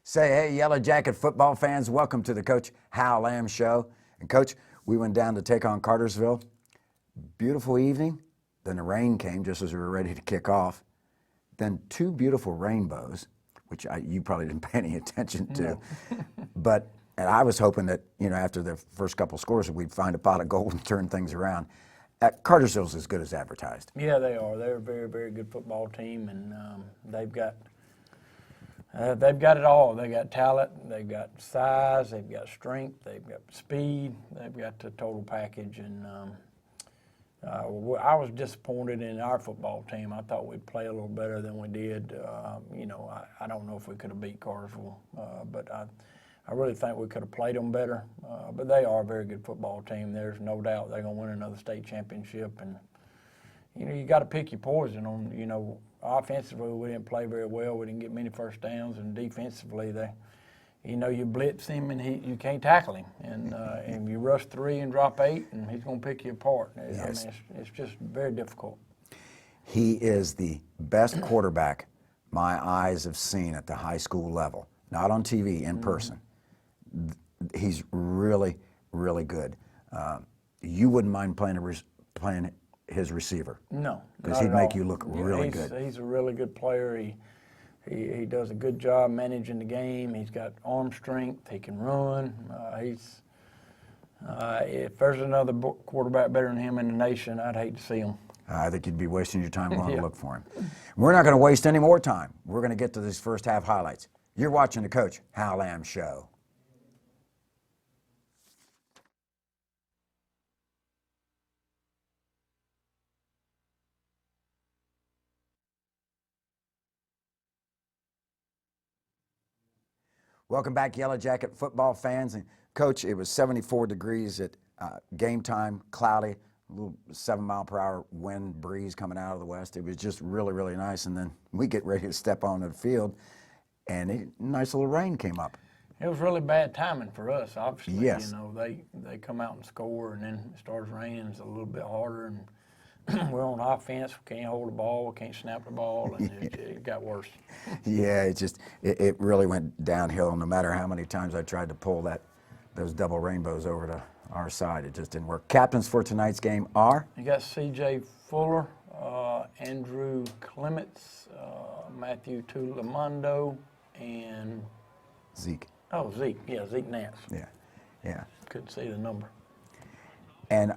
Say, hey, Yellow Jacket football fans, welcome to the Coach Hal Lamb Show. And Coach, we went down to take on Cartersville. Beautiful evening. Then the rain came just as we were ready to kick off. Then two beautiful rainbows, which you probably didn't pay any attention to. No. And I was hoping that, after the first couple scores, we'd find a pot of gold and turn things around. Cartersville's as good as advertised. Yeah, they are. They're a very, very good football team, and they've got it all. They got talent, they've got size, they've got strength, they've got speed, they've got the total package. And I was disappointed in our football team. I thought we'd play a little better than we did. I don't know if we could have beat Cartersville, but I really think we could have played them better. But they are a very good football team. There's no doubt they're going to win another state championship. And you got to pick your poison on. Offensively, we didn't play very well. We didn't get many first downs, and defensively, you blitz him and you can't tackle him, and you rush 3 and drop 8, and he's going to pick you apart. Yes. I mean, it's just very difficult. He is the best quarterback my eyes have seen at the high school level, not on TV, in person. He's really, really good. You wouldn't mind playing his receiver? No, because he'd make you look really good. He's a really good player. He does a good job managing the game. He's got arm strength. He can run. If there's another quarterback better than him in the nation, I'd hate to see him. I think you'd be wasting your time going to look for him. We're not going to waste any more time. We're going to get to these first half highlights. You're watching the Coach Hal Lamb Show. Welcome back, Yellow Jacket football fans. And Coach, it was 74 degrees at game time, cloudy, a little 7-mile-per-hour wind breeze coming out of the west. It was just really, really nice. And then we get ready to step onto the field, and a nice little rain came up. It was really bad timing for us, obviously. Yes. They come out and score, and then it starts raining. It's a little bit harder, and we're on offense. We can't hold the ball. We can't snap the ball, and it got worse. Yeah, it really went downhill. No matter how many times I tried to pull those double rainbows over to our side, it just didn't work. Captains for tonight's game are? You got C.J. Fuller, Andrew Clements, Matthew Tulamondo, and Zeke. Oh, Zeke. Yeah, Zeke Nance. Yeah. Couldn't see the number. And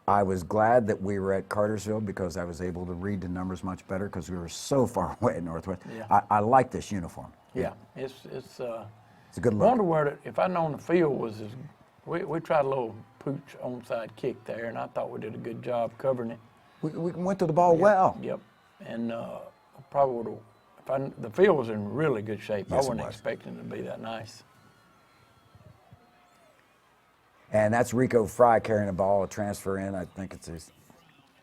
I was glad that we were at Cartersville because I was able to read the numbers much better because we were so far away at Northwest. Yeah. I like this uniform. Yeah, it's a good look. I wonder where if I'd known the field was we tried a little pooch onside kick there, and I thought we did a good job covering it. We went to the ball well. Yep, and probably would have. The field was in really good shape. Yes, I wasn't expecting it to be that nice. And that's Rico Fry carrying the ball, a transfer in. I think it's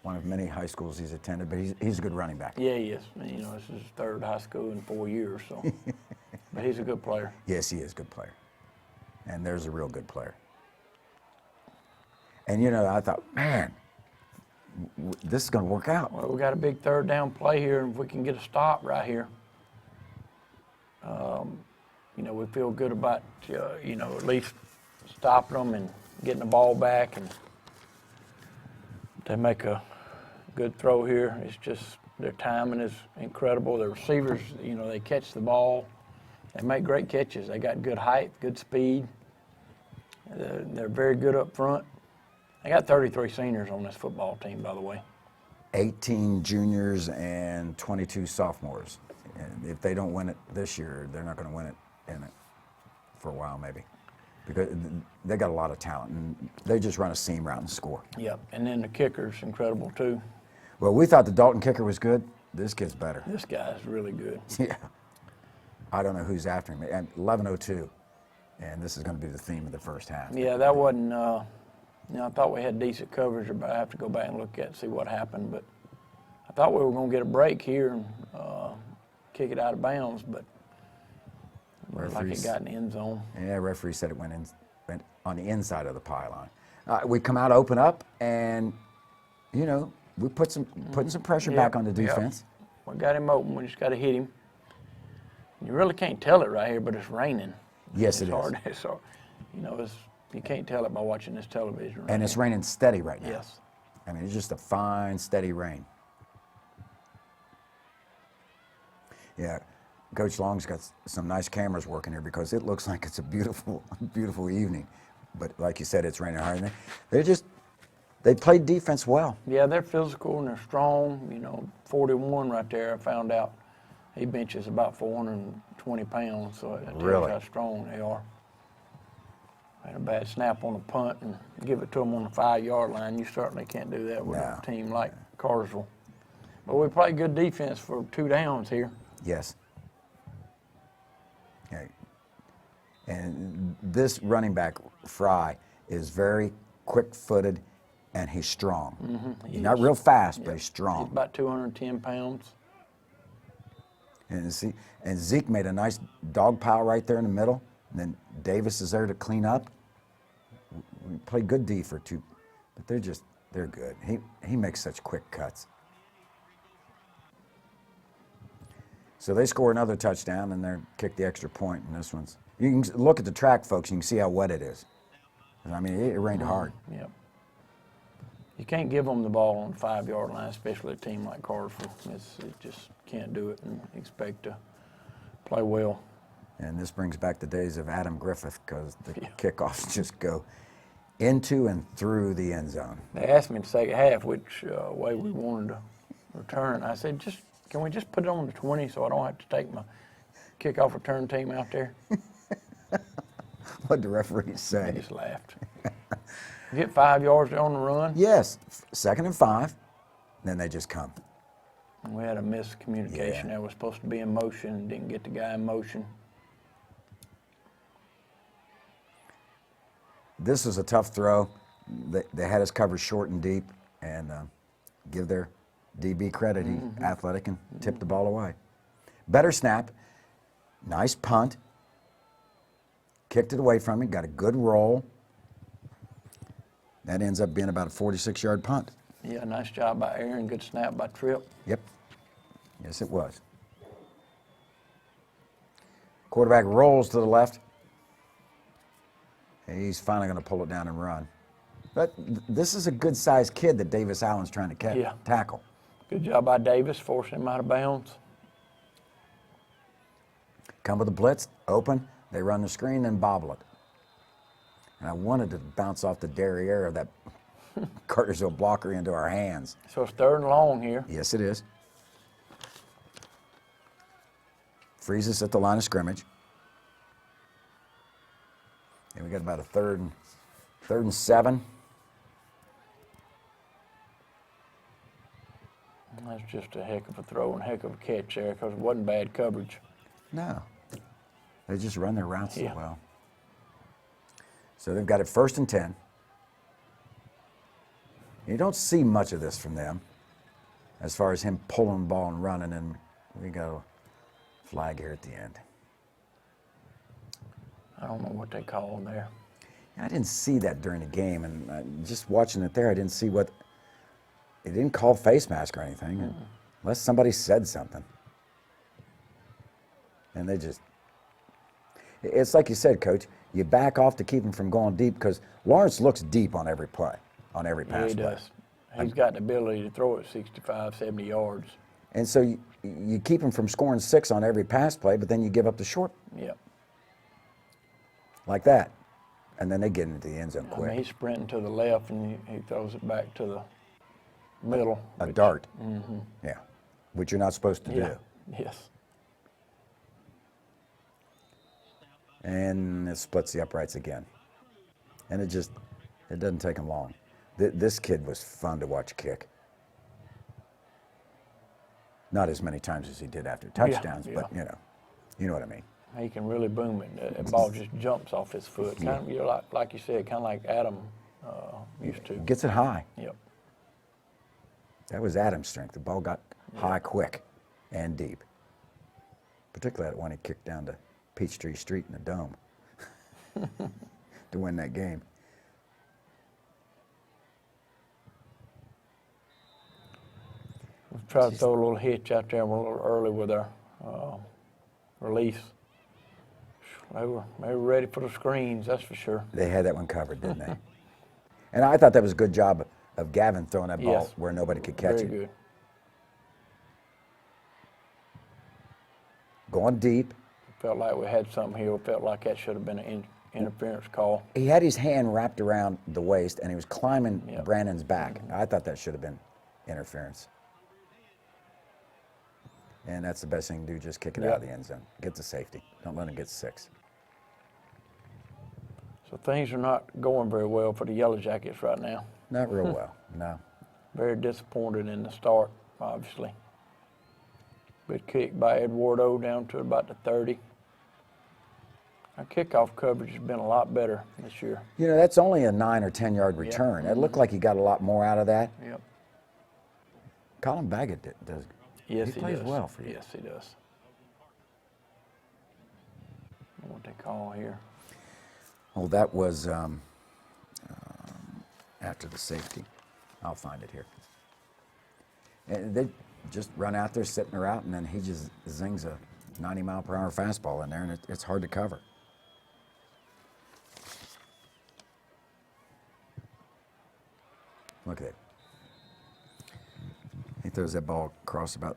one of many high schools he's attended, but he's a good running back. Yeah, he is. This is his 3rd high school in 4 years, so. But he's a good player. Yes, he is a good player. And there's a real good player. And, I thought, man, this is going to work out. Well, we got a big 3rd down play here, and if we can get a stop right here, we feel good about, at least stopping them and getting the ball back. And they make a good throw here. It's just their timing is incredible. The receivers, they catch the ball. They make great catches. They got good height, good speed. They're very good up front. They got 33 seniors on this football team, by the way. 18 juniors and 22 sophomores. And if they don't win it this year, they're not going to win it for a while maybe. Because they got a lot of talent, and they just run a seam route and score. Yep, and then the kicker's incredible too. Well, we thought the Dalton kicker was good. This kid's better. This guy's really good. Yeah. I don't know who's after him. And 11:02, and this is going to be the theme of the first half. Yeah, that wasn't. I thought we had decent coverage, but I have to go back and look at it and see what happened. But I thought we were going to get a break here and kick it out of bounds, but like it got in the end zone. Yeah, referee said it went on the inside of the pylon. We come out, open up, and we putting some pressure back on the defense. We got him open. We just got to hit him. You really can't tell it right here, but it's raining. Yes, it's it hard. is. So, you can't tell it by watching this television. Right And it's here. raining steady right now. Yes. I mean, it's just a fine, steady rain. Yeah, Coach Long's got some nice cameras working here because it looks like it's a beautiful, beautiful evening. But like you said, it's raining hard. They played defense well. Yeah, they're physical and they're strong. 41 right there, I found out. He benches about 420 pounds, so it tells Really? you how strong they are. Had a bad snap on the punt and give it to them on the 5-yard line. You certainly can't do that with No. a team like Cartersville. But we play good defense for 2 downs here. Yes. Okay. And this running back, Fry, is very quick-footed, and he's strong. Mm-hmm. He's not real fast, but Yep. he's strong. He's about 210 pounds. And Zeke made a nice dog pile right there in the middle. And then Davis is there to clean up. We played good D for 2, but they're good. He makes such quick cuts. So they score another touchdown and they kick the extra point. And this one's, you can look at the track, folks. You can see how wet it is. I mean, it rained hard. Yep. You can't give them the ball on the 5-yard line, especially a team like Cartersville. It just can't do it and expect to play well. And this brings back the days of Adam Griffith because the kickoffs just go into and through the end zone. They asked me in the second half which way we wanted to return. I said, can we just put it on the 20 so I don't have to take my kickoff return team out there? What'd the referee They say? just laughed. Get 5 yards there on the run. Yes, 2nd and 5, then they just come. We had a miscommunication Yeah. there. Was supposed to be in motion, didn't get the guy in motion. This was a tough throw. They had us covered short and deep, and give their DB credit. He athletic and tipped the ball away. Better snap, nice punt. Kicked it away from him, got a good roll. That ends up being about a 46-yard punt. Yeah, nice job by Aaron. Good snap by Tripp. Yep. Yes, it was. Quarterback rolls to the left. He's finally going to pull it down and run. But this is a good-sized kid that Davis Allen's trying to tackle. Good job by Davis, forcing him out of bounds. Come with a blitz, open, they run the screen, then bobble it. And I wanted to bounce off the derriere of that Cartersville blocker into our hands. So it's 3rd and long here. Yes, it is. Frees us at the line of scrimmage. And we got about a third and 7. That's just a heck of a throw and heck of a catch there because it wasn't bad coverage. No. They just run their routes so Yeah. well. So they've got it 1st and 10. You don't see much of this from them as far as him pulling the ball and running, and we got a flag here at the end. I don't know what they call him there. I didn't see that during the game, and just watching it there, I didn't see what. It didn't call face mask or anything, unless somebody said something. And they just. It's like you said, Coach. You back off to keep him from going deep because Lawrence looks deep on every play, on every Yeah, pass he play. does. He's got the ability to throw it 65, 70 yards. And so you keep him from scoring 6 on every pass play, but then you give up the short Yep. like that. And then they get into the end zone I quick. mean, he's sprinting to the left and he throws it back to the middle. A dart. Yeah. Which you're not supposed to Yeah. do. Yes. And it splits the uprights again. And it doesn't take him long. This kid was fun to watch kick. Not as many times as he did after touchdowns, yeah. but you know what I mean. He can really boom it. That ball just jumps off his foot. Kind of, like you said, kind of like Adam used to. Gets it high. Yep. That was Adam's strength. The ball got high quick and deep. Particularly that one he kicked down to Peachtree Street in the Dome to win that game. We tried to throw a little hitch out there a little early with our release. They were ready for the screens, that's for sure. They had that one covered, didn't they? And I thought that was a good job of Gavin throwing that ball Yes. where nobody could catch Very it. good. Going deep. Felt like we had something here. Felt like that should have been an interference call. He had his hand wrapped around the waist, and he was climbing Yep. Brandon's back. I thought that should have been interference. And that's the best thing to do, just kick it out of the end zone. Get the safety. Don't let him get 6. So things are not going very well for the Yellow Jackets right now. Not real well, no. Very disappointed in the start, obviously. Good kick by Eduardo down to about the 30. Our kickoff coverage has been a lot better this year. You know, that's only a 9 or 10 yard return. It looked like he got a lot more out of that. Yep. Colin Baggett does. Yes, he plays does. well for you. Yes, he does. What they call here? Oh, that was after the safety. I'll find it here. And they just run out there, sitting her out, and then he just zings a 90-mile-per-hour fastball in there, and it's hard to cover. Look at it. He throws that ball across about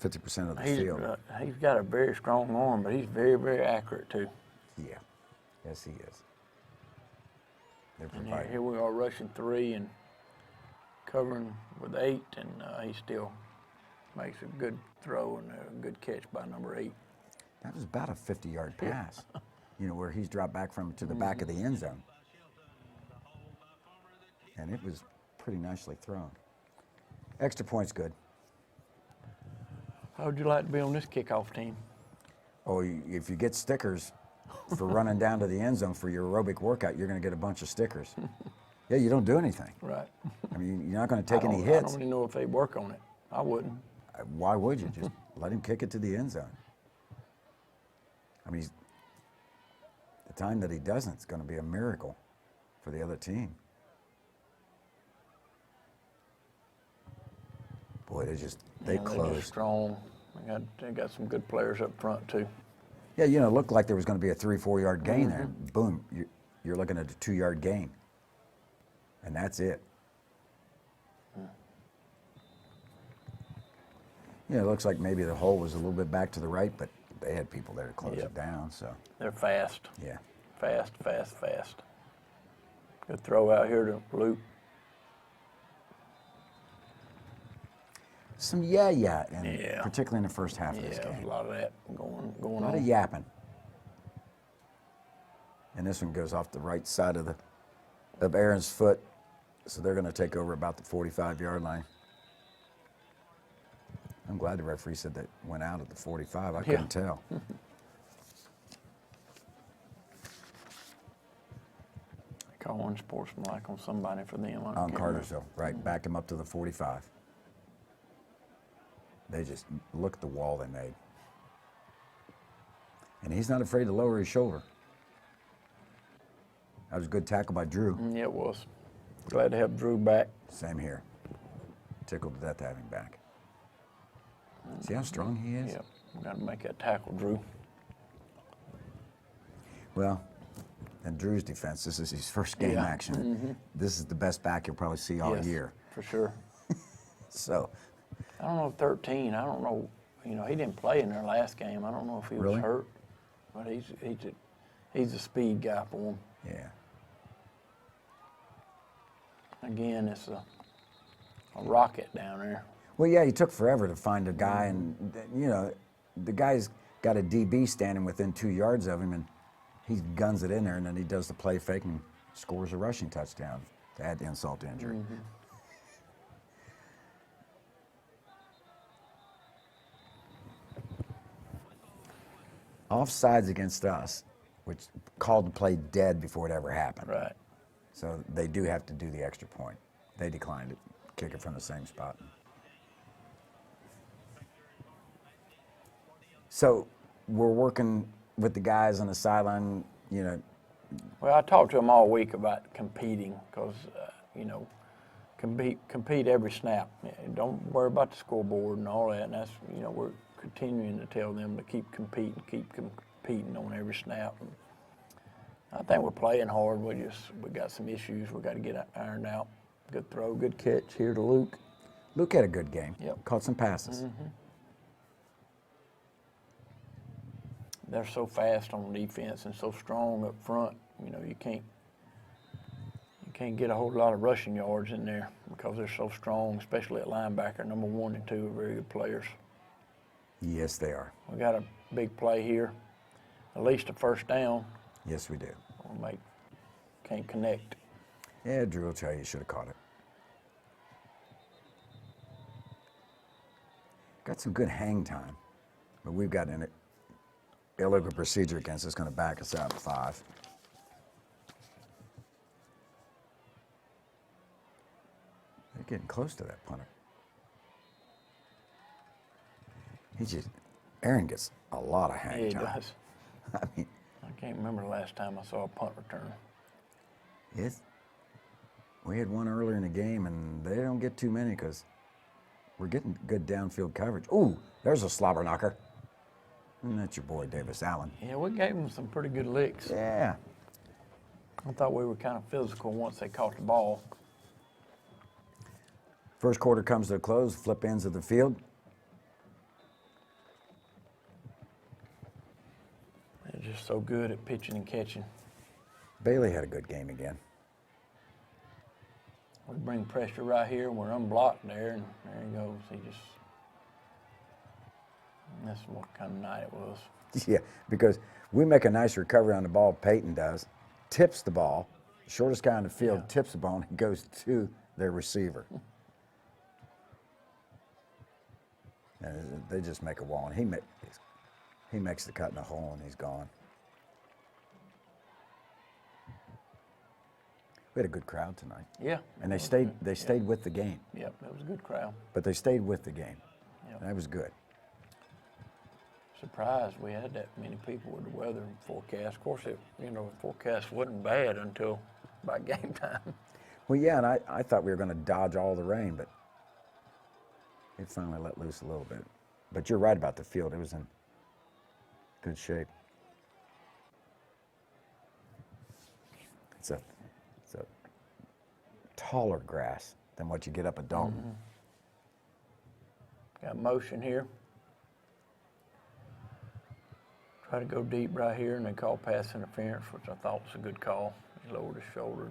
50% of the field. He's got a very strong arm, but he's very, very accurate too. Yeah. Yes, he is. They're And providing. here we are rushing 3 and covering with 8, and he still makes a good throw and a good catch by number 8. That was about a 50-yard pass, you know, where he's dropped back from to the back of the end zone. And it was pretty nicely thrown. Extra point's good. How would you like to be on this kickoff team? Oh, if you get stickers for running down to the end zone for your aerobic workout, you're going to get a bunch of stickers. Yeah, you don't do anything. Right. I mean, you're not going to take any I hits. don't really know if they work on it. I wouldn't. Why would you? Just let him kick it to the end zone. I mean, the time that he doesn't, it's going to be a miracle for the other team. Boy, they They're closed. just strong. They got some good players up front too. Yeah, you know, it looked like there was going to be a 3-4 yard gain there. Boom, you're looking at a 2-yard gain. And that's it. Yeah, it looks like maybe the hole was a little bit back to the right, but they had people there to close it down, so. They're fast. Yeah. Fast, fast, fast. Good throw out here to Luke. Some and particularly in the first half of this Yeah, game. a lot of that going A lot on. of yapping. And this one goes off the right side of Aaron's foot, so they're going to take over about the 45-yard line. I'm glad the referee said that went out at the 45. I couldn't tell. Call one sportsmanlike on somebody for them. On Cartersville, right. Backed him up to the 45. They just look at the wall they made. And he's not afraid to lower his shoulder. That was a good tackle by Drew. Yeah, it was. Glad to have Drew back. Same here. Tickled to death to have him back. See how strong he is? Yep, got to make that tackle, Drew. Well, in Drew's defense, this is his first game action. This is the best back you'll probably see all Yes, year. for sure. So, I don't know, 13. I don't know. You know, he didn't play in their last game. I don't know if he Really? was hurt, but he's a speed guy for him. yeah. Again, it's a rocket down there. Well, yeah, he took forever to find a guy, and, you know, the guy's got a DB standing within 2 yards of him, and he guns it in there, and then he does the play fake and scores a rushing touchdown to add the insult to injury. Offsides against us, which called the play dead before it ever happened. Right. So they do have to do the extra point. They declined it, kick it from the same spot. So we're working with the guys on the sideline, you know. Well, I talked to him all week about competing because, you know, compete every snap. Don't worry about the scoreboard and all that. And that's, you know, we're continuing to tell them to keep competing on every snap. And I think we're playing hard. We got some issues we got to get ironed out. Good throw, good catch here to Luke. Luke had a good game. Yep. Caught some passes. They're so fast on defense and so strong up front. You know, you can't get a whole lot of rushing yards in there because they're so strong, especially at linebacker. Number 1 and 2 are very good players. Yes, they are. We got a big play here, at least a first down. Yes, we do. Can't connect. Yeah, Drew will tell you should have caught it. Got some good hang time, but we've got an illegal procedure against us, going to back us out 5. They're getting close to that punter. Aaron gets a lot of hang time. Yeah, he does. I mean, I can't remember the last time I saw a punt return. We had one earlier in the game, and they don't get too many because we're getting good downfield coverage. Ooh, there's a slobber knocker. And that's your boy, Davis Allen. Yeah, we gave them some pretty good licks. Yeah. I thought we were kind of physical once they caught the ball. First quarter comes to a close, flip ends of the field. They're just so good at pitching and catching. Bailey had a good game again. We bring pressure right here, and we're unblocked there, and there he goes. That's what kind of night it was. Yeah, because we make a nice recovery on the ball, Peyton does, tips the ball, shortest guy on the field tips the ball, and it goes to their receiver. And they just make a wall, and he makes the cut in the hole, and he's gone. We had a good crowd tonight. Yeah. And they stayed with the game. Yep, that was a good crowd. But they stayed with the game. Yep. That was good. Surprised we had that many people with the weather forecast. Of course, the forecast wasn't bad until about game time. Well, yeah, and I thought we were going to dodge all the rain, but it finally let loose a little bit. But you're right about the field. It was in good shape. It's a taller grass than what you get up at Dalton. Got motion here. Try to go deep right here, and they call pass interference, which I thought was a good call. He lowered his shoulder.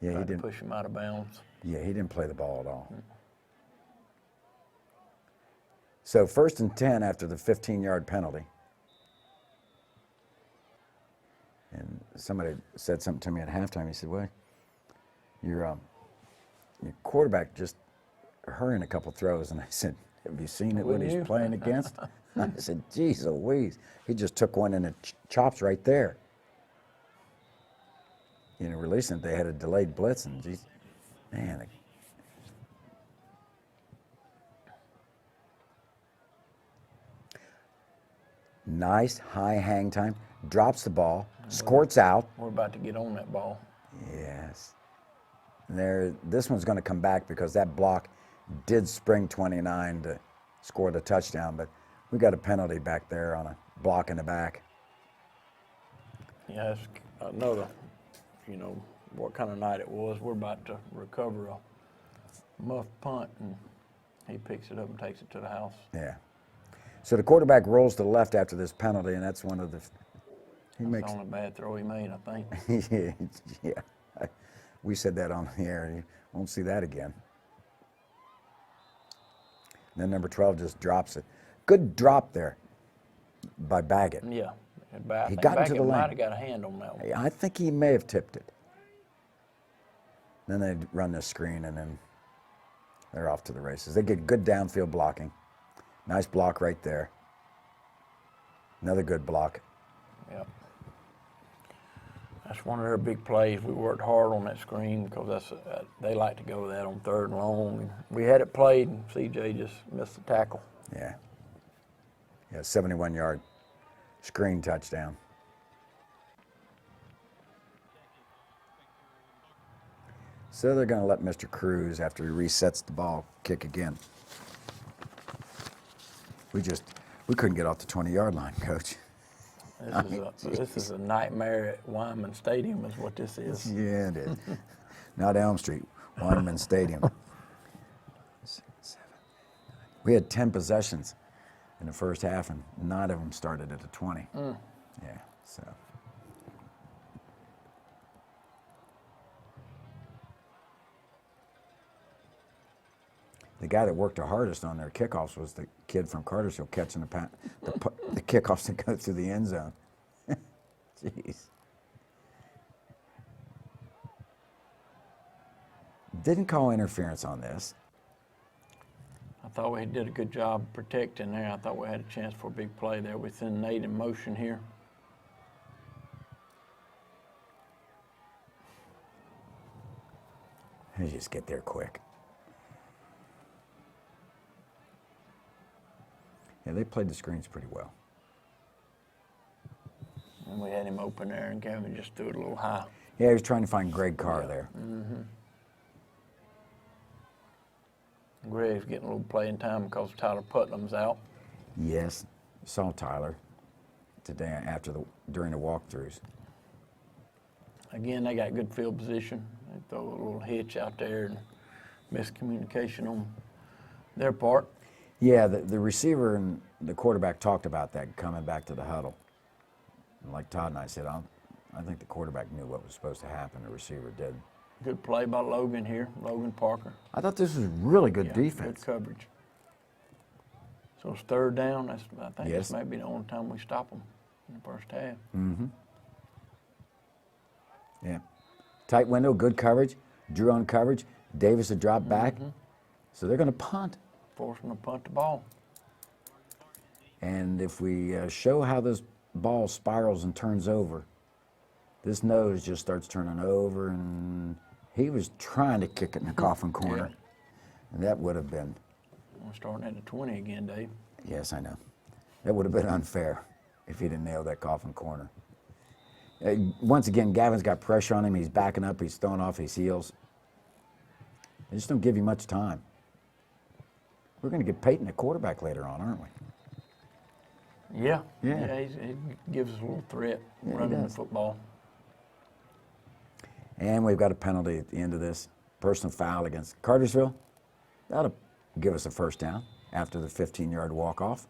Yeah, he Tried to didn't push him out of bounds. Yeah, he didn't play the ball at all. So 1st and 10 after the 15-yard penalty. And somebody said something to me at halftime. He said, well, your quarterback just hurrying a couple throws. And I said, have you seen it when he's playing against? I said, geez Louise. He just took one in the chops right there. Releasing it, they had a delayed blitz, and geez, man. Nice high hang time, drops the ball, squirts out. We're about to get on that ball. Yes. And this one's going to come back because that block did spring 29 to score the touchdown, but we got a penalty back there on a block in the back. Yeah, it's another, what kind of night it was. We're about to recover a muff punt, and he picks it up and takes it to the house. Yeah. So the quarterback rolls to the left after this penalty, and that's one of the. That's the only bad throw he made, I think. Yeah. We said that on the air. You won't see that again. Then number 12 just drops it. Good drop there by Baggett. Yeah. He got into the lane. Might have got a hand on that one. I think he may have tipped it. Then they run this screen, and then they're off to the races. They get good downfield blocking. Nice block right there. Another good block. Yep. That's one of their big plays. We worked hard on that screen because they like to go with that on 3rd and long. We had it played, and CJ just missed the tackle. Yeah. Yeah, 71-yard screen touchdown. So they're going to let Mr. Cruz, after he resets the ball, kick again. We couldn't get off the 20-yard line, Coach. This is a nightmare at Wyman Stadium is what this is. Yeah, it is. Not Elm Street, Wyman Stadium. 6, 7, 8, 9. We had 10 possessions in the first half, and 9 of them started at the 20. Yeah, so. The guy that worked the hardest on their kickoffs was the kid from Cartersville catching the kickoffs that go through the end zone. Jeez. Didn't call interference on this. I thought we did a good job protecting there. I thought we had a chance for a big play there. We send Nate in motion here. They just get there quick. Yeah, they played the screens pretty well. And we had him open there, and Kevin just threw it a little high. Yeah, he was trying to find Greg Carr there. Greg's getting a little playing time because Tyler Putnam's out. Yes, saw Tyler today during the walkthroughs. Again, they got good field position. They throw a little hitch out there and miscommunication on their part. Yeah, the receiver and the quarterback talked about that coming back to the huddle. And like Todd and I said, I think the quarterback knew what was supposed to happen. The receiver did. Good play by Logan here, Logan Parker. I thought this was really good defense. Good coverage. So it's third down. I think Yes. this may be the only time we stop them in the first half. Yeah. Tight window, good coverage. Drew on coverage. Davis had dropped back. So they're going to punt. Forcing to punt the ball. And if we show how this ball spirals and turns over, this nose just starts turning over, and he was trying to kick it in the coffin corner. Yeah. And that would have been, We're starting at the 20 again, Dave. yes, I know. That would have been unfair if he didn't nail that coffin corner. Once again, Gavin's got pressure on him. He's backing up. He's throwing off his heels. They just don't give you much time. We're going to get Peyton at quarterback later on, aren't we? Yeah. Yeah. He gives us a little threat Yeah, he running the does. football. And we've got a penalty at the end of this. Personal foul against Cartersville. That'll give us a first down after the 15-yard walk-off.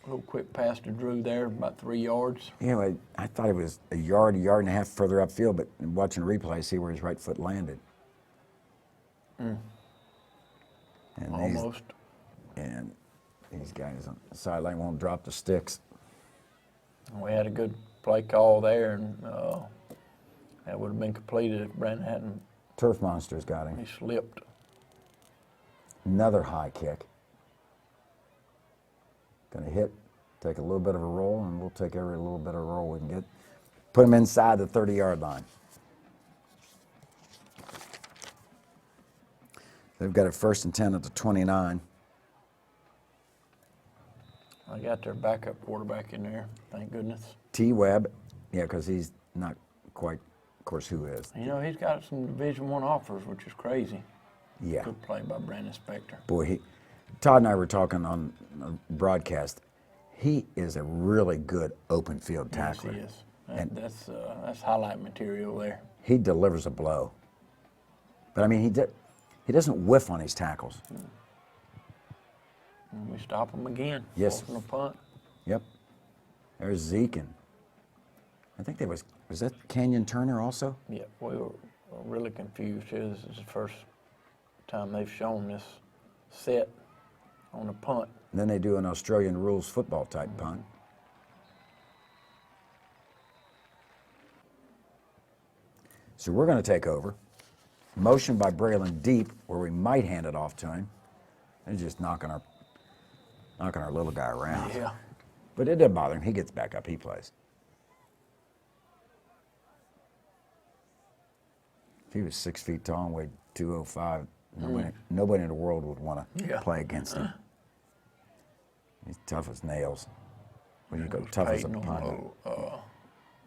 A little quick pass to Drew there, about 3 yards. You know, I thought it was a yard and a half further upfield, but watching the replay, I see where his right foot landed. And Almost. These guys on the sideline won't drop the sticks. We had a good play call there, and that would have been completed if Brandon hadn't. Turf Monsters got him. He slipped. Another high kick. Going to hit, take a little bit of a roll, and we'll take every little bit of roll we can get. Put him inside the 30-yard line. They've got it 1st and 10 at the 29. I got their backup quarterback in there, thank goodness. T. Webb, yeah, because he's not quite, of course, who is. You know, he's got some Division I offers, which is crazy. Yeah. Good play by Brandon Spector. Boy, Todd and I were talking on a broadcast. He is a really good open field tackler. Yes, he is. That's highlight material there. He delivers a blow. But I mean, he doesn't whiff on his tackles. And we stop him again. Yes. Forcing a punt. Yep. There's Zeke, and I think was that Canyon Turner also? Yeah, we were really confused here. This is the first time they've shown this set on a punt. And then they do an Australian rules football type punt. So we're going to take over. Motion by Braylon deep, where we might hand it off to him. They're just knocking our little guy around. Yeah. But it doesn't bother him. He gets back up. He plays. If he was 6 feet tall and weighed 205, nobody in the world would want to play against him. He's tough as nails. When you go tough as a Peyton pine. on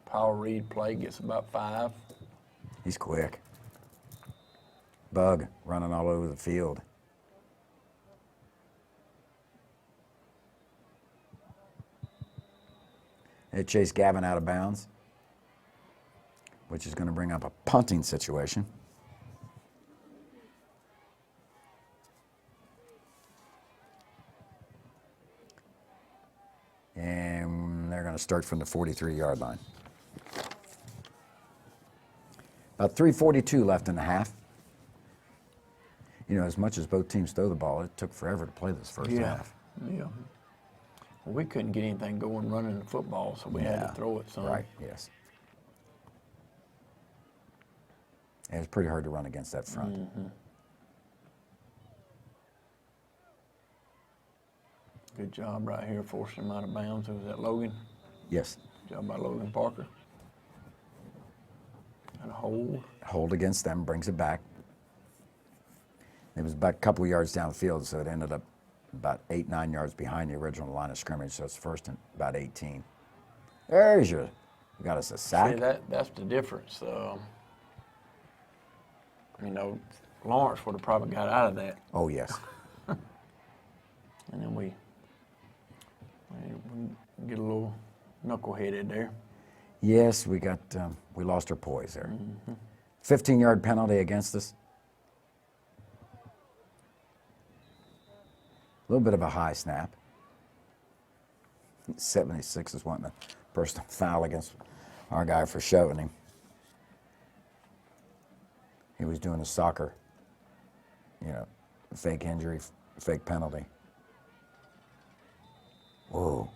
power read play, gets about 5. He's quick. bug running all over the field. They chase Gavin out of bounds, which is going to bring up a punting situation. And they're going to start from the 43-yard line. About 3:42 left in the half. You know, as much as both teams throw the ball, it took forever to play this first half. Yeah. Well, we couldn't get anything going running the football, so we had to throw it some. Right, yes. And it's pretty hard to run against that front. Mm-hmm. Good job right here, forcing him out of bounds. Was that Logan? Yes. Good job by Logan Parker. And a hold. Hold against them, brings it back. It was about a couple of yards down the field, so it ended up about 8, 9 yards behind the original line of scrimmage, so it's first and about 18. There's you got us a sack. See, that's the difference. You know, Lawrence would have probably got out of that. Oh, yes. And then we get a little knuckleheaded there. Yes, we lost our poise there. 15-yard penalty against us. A little bit of a high snap. 76 is wanting a personal foul against our guy for shoving him. He was doing a soccer, fake injury, fake penalty. Whoa.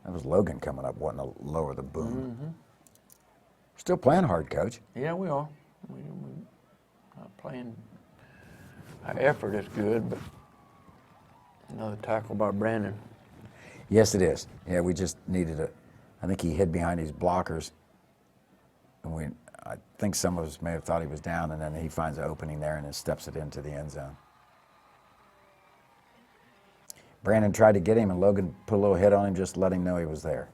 That was Logan coming up, wanting to lower the boom. Still playing hard, Coach. Yeah, we are. We're not playing. Our effort is good, but another tackle by Brandon. Yes, it is. Yeah, we just needed it. I think he hid behind his blockers, and I think some of us may have thought he was down, and then he finds an opening there and then steps it into the end zone. Brandon tried to get him, and Logan put a little hit on him, just to let him know he was there.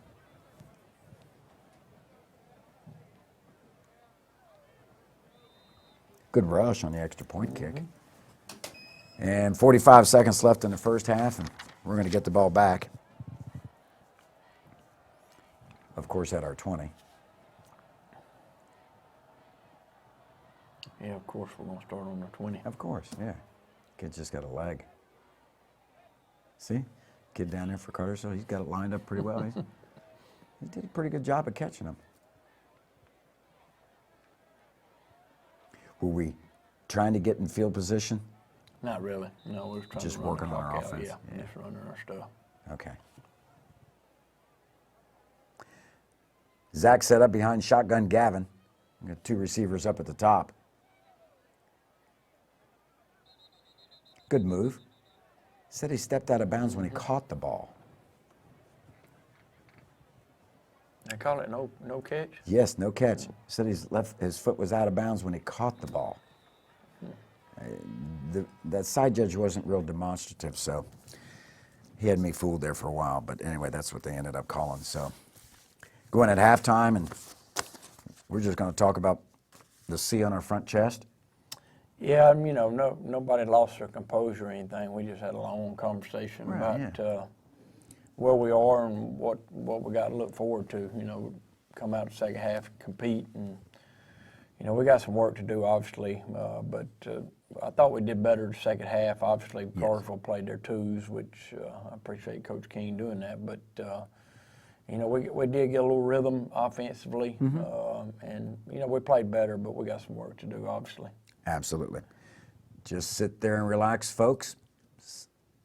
Good rush on the extra point kick. And 45 seconds left in the first half, and we're going to get the ball back. Of course, at our 20. Yeah, of course, we're going to start on the 20. Of course, yeah. Kid just got a leg. See? Kid down there for Cartersville, he's got it lined up pretty well. He did a pretty good job of catching him. Were we trying to get in field position? Not really. No, we're trying Just to run working on our clock out. offense. Yeah, just running our stuff. Okay. Zach set up behind shotgun Gavin. We got 2 receivers up at the top. Good move. Said he stepped out of bounds when he caught the ball. They call it no catch? Yes, no catch. Said his foot was out of bounds when he caught the ball. That side judge wasn't real demonstrative, so he had me fooled there for a while. But anyway, that's what they ended up calling. So going at halftime, and we're just going to talk about the C on our front chest. Yeah, nobody lost their composure or anything. We just had a long conversation about where we are and what we got to look forward to. Come out the second half, compete, and we got some work to do, obviously. But I thought we did better the second half. Obviously, Cartersville played their twos, which I appreciate Coach King doing that. But we did get a little rhythm offensively, and we played better, but we got some work to do, obviously. Absolutely. Just sit there and relax, folks.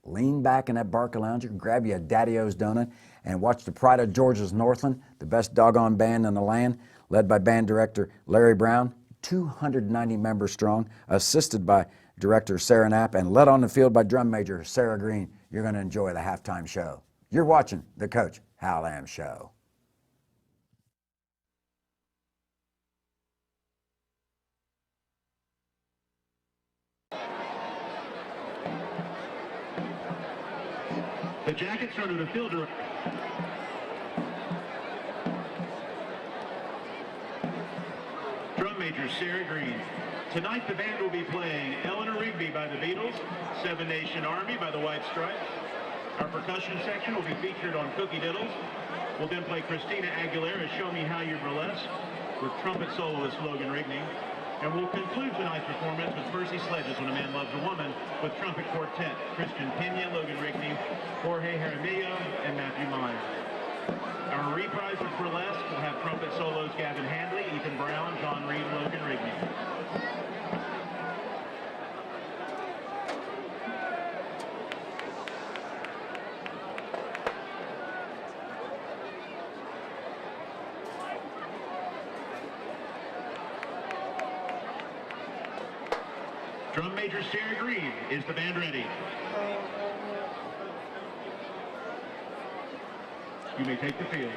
Lean back in that Barca Lounger, grab you a Daddy-O's donut, and watch the Pride of Georgia's Northland, the best doggone band in the land, led by band director Larry Brown, 290 members strong, assisted by director Sarah Knapp, and led on the field by drum major Sarah Green. You're going to enjoy the halftime show. You're watching the Coach Hal Lamb Show. The Jackets are to the fielder. Drum major Major Sarah Green. Tonight the band will be playing Eleanor Rigby by the Beatles, Seven Nation Army by the White Stripes. Our percussion section will be featured on Cookie Diddles. We'll then play Christina Aguilera's Show Me How You're Burlesque with trumpet soloist Logan Rigney. And we'll conclude tonight's performance with Percy Sledges, When a Man Loves a Woman, with trumpet quartet Christian Pena, Logan Rigney, Jorge Jaramillo, and Matthew Myers. Our reprise of Burlesque will have trumpet solos Gavin Handley, Ethan Brown, John Reed, and Logan Rigney. Drum Major Sarah Green, is the band ready? You may take the field.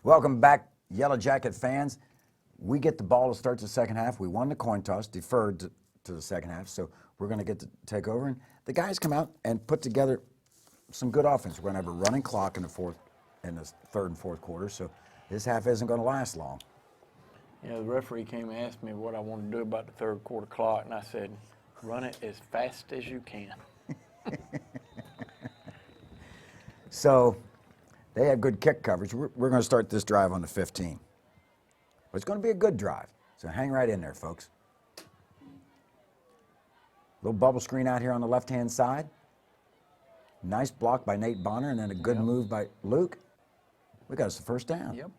Welcome back, Yellow Jacket fans. We get the ball to start the second half. We won the coin toss, deferred to the second half, so we're going to get to take over. And the guys come out and put together some good offense. We're going to have a running clock in the third and fourth quarter, so this half isn't going to last long. Yeah, the referee came and asked me what I wanted to do about the third quarter clock, and I said, run it as fast as you can. So they had good kick coverage. We're going to start this drive on the 15. But it's going to be a good drive, so hang right in there, folks. Little bubble screen out here on the left-hand side. Nice block by Nate Bonner, and then a good move by Luke. We got us the first down. Yep.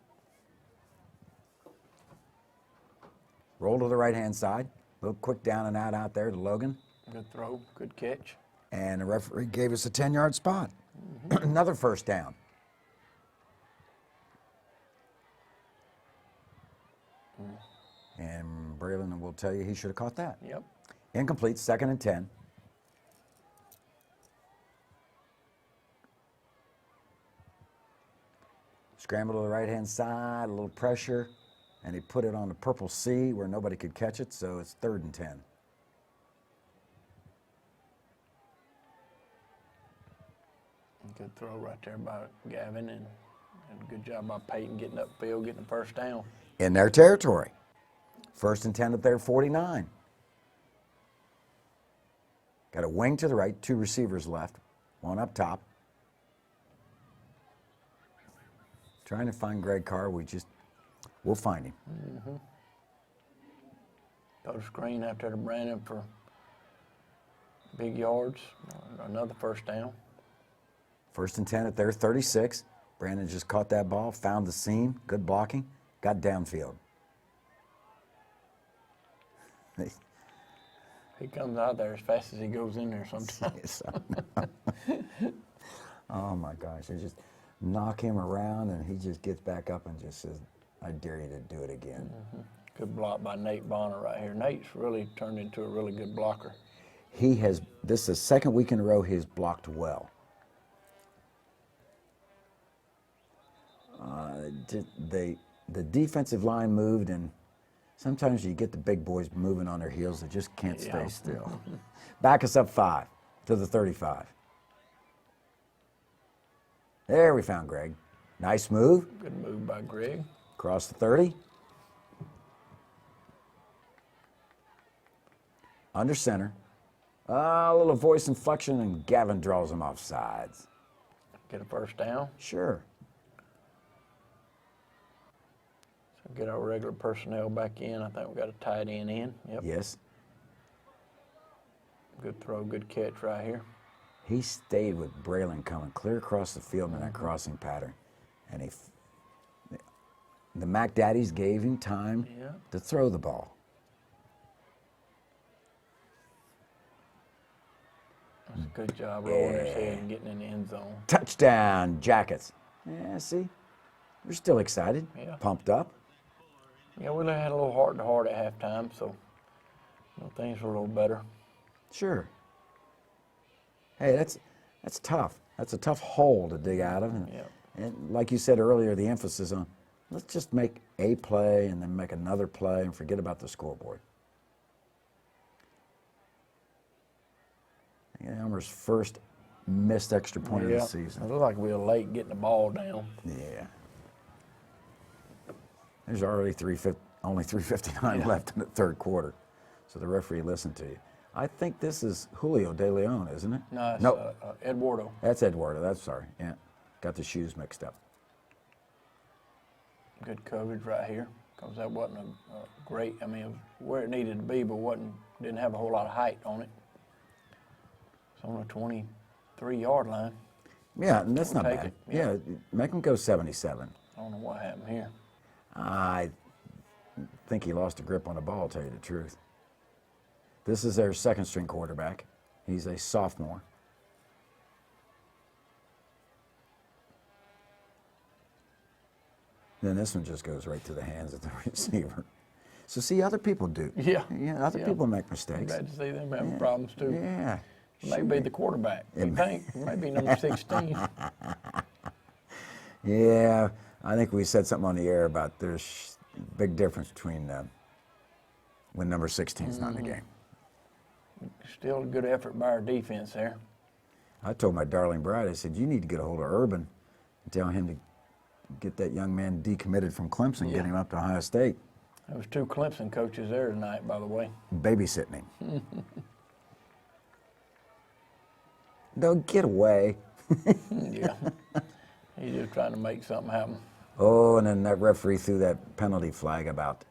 Roll to the right-hand side. Little quick down and out there to Logan. Good throw, good catch. And the referee gave us a 10-yard spot. Another first down. And Braylon will tell you he should have caught that. Yep. Incomplete, 2nd and 10. Scramble to the right-hand side, a little pressure, and he put it on the purple C where nobody could catch it, so it's 3rd and 10. Good throw right there by Gavin, and good job by Peyton getting upfield, getting the first down. In their territory. 1st and 10 at their 49. Got a wing to the right, 2 receivers left, 1 up top. Trying to find Greg Carr, we'll find him. Throw the screen out there to Brandon for big yards, another first down. 1st and 10 at their 36. Brandon just caught that ball, found the seam, good blocking, got downfield. He comes out there as fast as he goes in there sometimes. Oh my gosh, they just knock him around and he just gets back up and just says, I dare you to do it again. Good block by Nate Bonner right here. Nate's really turned into a really good blocker. This is the 2nd week in a row he's blocked well. The defensive line moved, and sometimes you get the big boys moving on their heels. They just can't stay still. Back us up 5 to the 35. There we found Greg. Nice move. Good move by Greg. Across the 30. Under center. A little voice inflection, and Gavin draws him off sides. Get a first down. Sure. So get our regular personnel back in. I think we got a tight end in. Yep. Yes. Good throw, good catch right here. He stayed with Braylon coming clear across the field in that crossing pattern. And the Mac Daddies gave him time to throw the ball. That's a good job rolling his head and getting in the end zone. Touchdown, Jackets. Yeah, see? We're still excited, pumped up. Yeah, we had a little heart-to-heart at halftime, so things were a little better. Sure. Hey, that's tough. That's a tough hole to dig out of. And like you said earlier, the emphasis on let's just make a play and then make another play and forget about the scoreboard. Elmer's first missed extra point of the season. It looked like we were late getting the ball down. Yeah. There's already only 3:59 left in the third quarter. So the referee listened to you. I think this is Julio De Leon, isn't it? No, it's Nope. Eduardo. That's Eduardo. That's sorry. Yeah. Got the shoes mixed up. Good coverage right here, because that wasn't a great, I mean, it was where it needed to be, but didn't have a whole lot of height on it. It's on the 23-yard line. Yeah, and that's We'll not take bad. it, Yeah, make him go 77. I don't know what happened here. I think he lost a grip on the ball, to tell you the truth. This is their second-string quarterback. He's a sophomore. Then this one just goes right to the hands of the receiver. So see, other people do. Yeah. Other people make mistakes. Glad to see them having problems too. Yeah. Maybe the quarterback. We think maybe number 16. Yeah. I think we said something on the air about there's a big difference between when number 16 is not in the game. Still a good effort by our defense there. I told my darling bride, I said, you need to get a hold of Urban and tell him to get that young man decommitted from Clemson, get him up to Ohio State. There was 2 Clemson coaches there tonight, by the way. Babysitting him. Don't get away. Yeah. He's just trying to make something happen. Oh, and then that referee threw that penalty flag about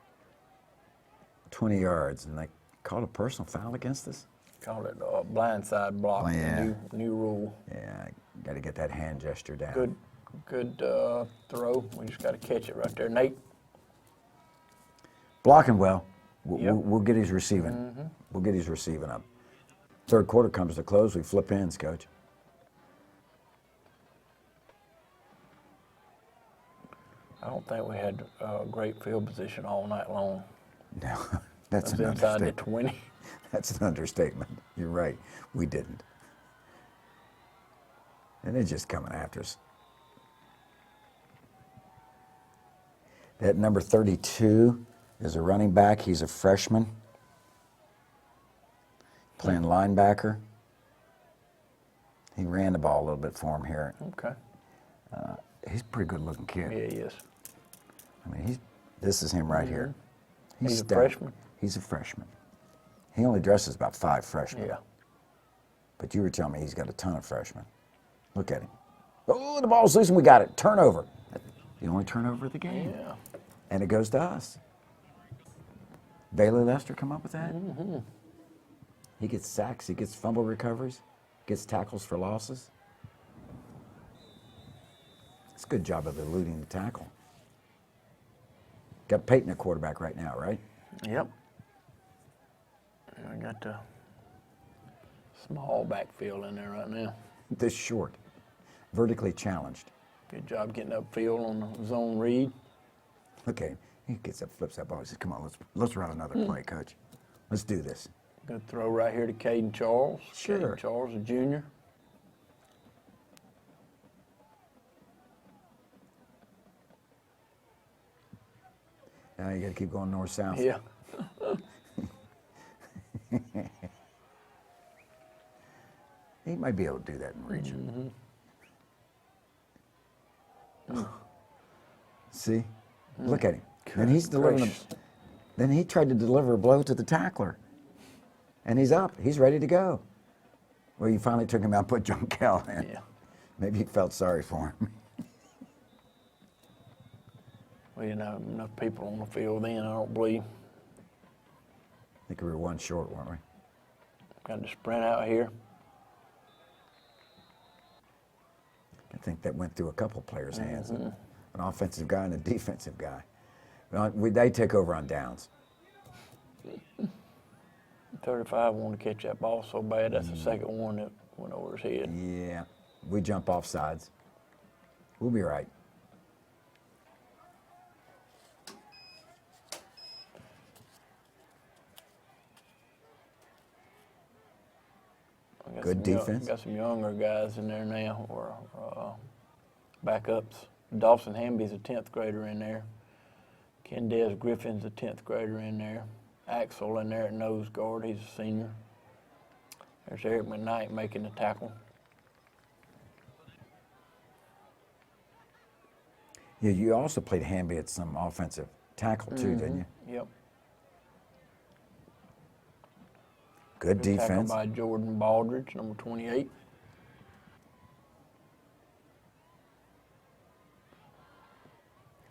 20 yards, and they called a personal foul against us. Called it a blindside block. Oh, yeah. New rule. Yeah, got to get that hand gesture down. Good throw. We just got to catch it right there, Nate. Blocking well. Yep. We'll get his receiving. We'll get his receiving up. Third quarter comes to close. We flip ends, Coach. I don't think we had great field position all night long. No, that's an Inside the understatement. 20. That's an understatement. You're right. We didn't. And they're just coming after us. That number 32 is a running back. He's a freshman. Playing linebacker. He ran the ball a little bit for him here. Okay. He's a pretty good looking kid. Yeah, he is. I mean, this is him right here. He's a stout. freshman? He's a freshman. He only dresses about 5 freshmen. Yeah. But you were telling me he's got a ton of freshmen. Look at him. Oh, the ball's loose and we got it. Turnover. The only turnover of the game. Yeah. And it goes to us. Bailey Lester come up with that? He gets sacks, he gets fumble recoveries, gets tackles for losses. It's a good job of eluding the tackle. Got Peyton at quarterback right now, right? Yep. I got the small backfield in there right now. This short, vertically challenged. Good job getting upfield on the zone read. Okay, he gets up, flips that ball. He says, "Come on, let's run another play, coach. Let's do this." Good throw right here to Caden Charles. Sure. Caden Charles, a junior. Now you got to keep going north-south. Yeah. He might be able to do that in region. See? Look at him. Then he's delivering. Gracious. Then he tried to deliver a blow to the tackler, and he's up. He's ready to go. Well, you finally took him out, and put John Calhoun. Yeah. Maybe you felt sorry for him. We didn't have enough people on the field then, I don't believe. I think we were one short, weren't we? Got to sprint out here. I think that went through a couple players' hands, an offensive guy and a defensive guy. They take over on downs. 35 wanted to catch that ball so bad. That's the second one that went over his head. Yeah, we jump off sides. We'll be right. Got Good some defense. Got some younger guys in there now, or backups. Dawson Hamby's a 10th grader in there. Kendez Griffin's a 10th grader in there. Axel in there at nose guard, he's a senior. There's Eric McKnight making the tackle. Yeah, you also played Hamby at some offensive tackle too, didn't you? Yep. Good Tackle defense. by Jordan Baldridge, number 28.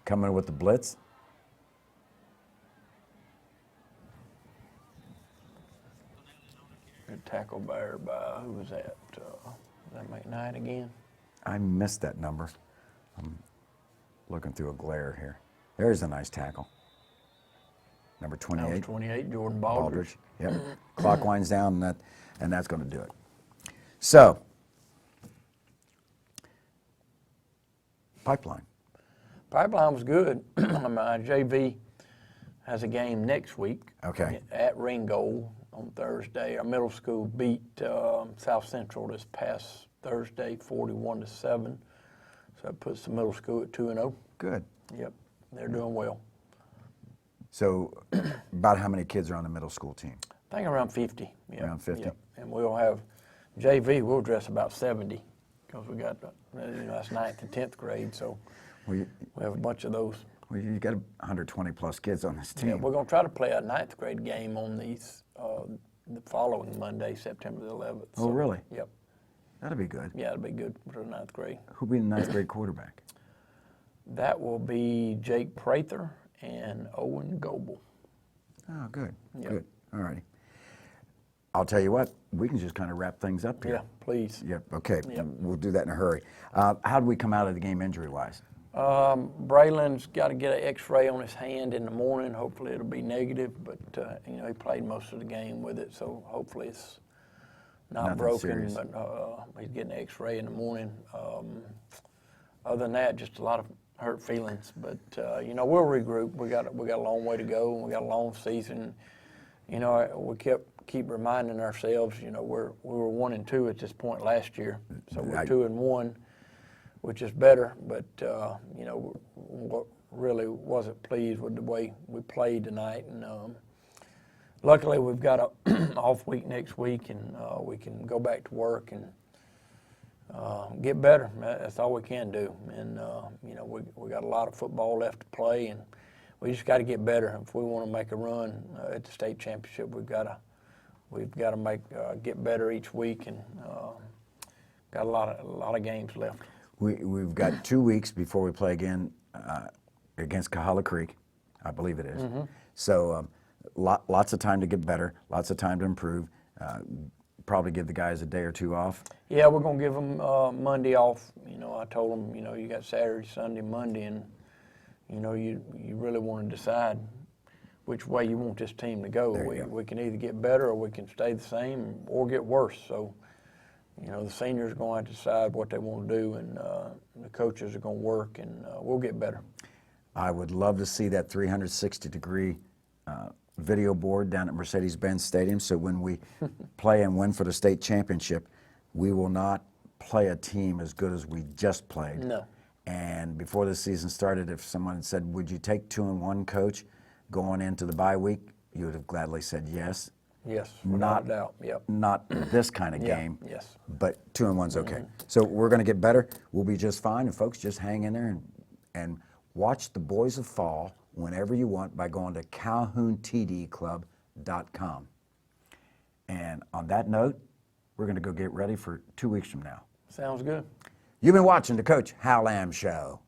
Coming with the blitz. Good tackle by who was that? Was that McKnight again? I missed that number. I'm looking through a glare here. There's a nice tackle. Number 28. That was 28, Jordan Baldridge. Yep. Clock winds down, and that's going to do it. So, pipeline. Pipeline was good. My JV has a game next week. Okay. At Ringgold on Thursday. Our middle school beat South Central this past Thursday, 41-7. So that puts the middle school at 2-0. Good. Yep, they're doing well. So about how many kids are on the middle school team? I think around 50. Yep. Around 50? Yep. And we'll have JV. We'll dress about 70 because we got that's 9th and 10th grade. So Well, we have a bunch of those. you got 120 plus kids on this team. Yeah, we're going to try to play a 9th grade game on these the following Monday, September the 11th. Oh, really? Yep. That'll be good. Yeah, it'll be good for the 9th grade. Who'll be the ninth grade quarterback? That will be Jake Prather and Owen Goebel. Oh, good. Yep. Good. All righty. I'll tell you what, we can just kind of wrap things up here. Yeah, please. Yep. Okay. Yep. We'll do that in a hurry. How did we come out of the game injury-wise? Braylon's got to get an X-ray on his hand in the morning. Hopefully it'll be negative, but he played most of the game with it, so hopefully it's not Nothing broken. serious. But he's getting an X-ray in the morning. Other than that, just a lot of hurt feelings. But we'll regroup. We got a long way to go, and we got a long season. We keep reminding ourselves. We were 1-2 at this point last year, so we're 2-1. Which is better, but really wasn't pleased with the way we played tonight. And luckily, we've got a off week next week, and we can go back to work and get better. That's all we can do. And we got a lot of football left to play, and we just got to get better. If we want to make a run at the state championship, we've got to make get better each week, and got a lot of games left. We've got 2 weeks before we play again against Calhoun Creek, I believe it is. Mm-hmm. So lots of time to get better, lots of time to improve. Probably give the guys a day or two off. Yeah, we're going to give them Monday off. I told them, you got Saturday, Sunday, Monday, and, you really want to decide which way you want this team to go. We can either get better or we can stay the same or get worse. So, the seniors are going to have to decide what they want to do, and the coaches are going to work, and we'll get better. I would love to see that 360-degree video board down at Mercedes-Benz Stadium, so when we play and win for the state championship, we will not play a team as good as we just played. No. And before the season started, if someone said, would you take 2-1, coach, going into the bye week, you would have gladly said yes. Yes, without a doubt. Yep. Not this kind of game, Yes. but 2-1's okay. So we're going to get better. We'll be just fine. And folks, just hang in there and watch the Boys of Fall whenever you want by going to CalhounTDClub.com. And on that note, we're going to go get ready for 2 weeks from now. Sounds good. You've been watching the Coach Hal Lamb Show.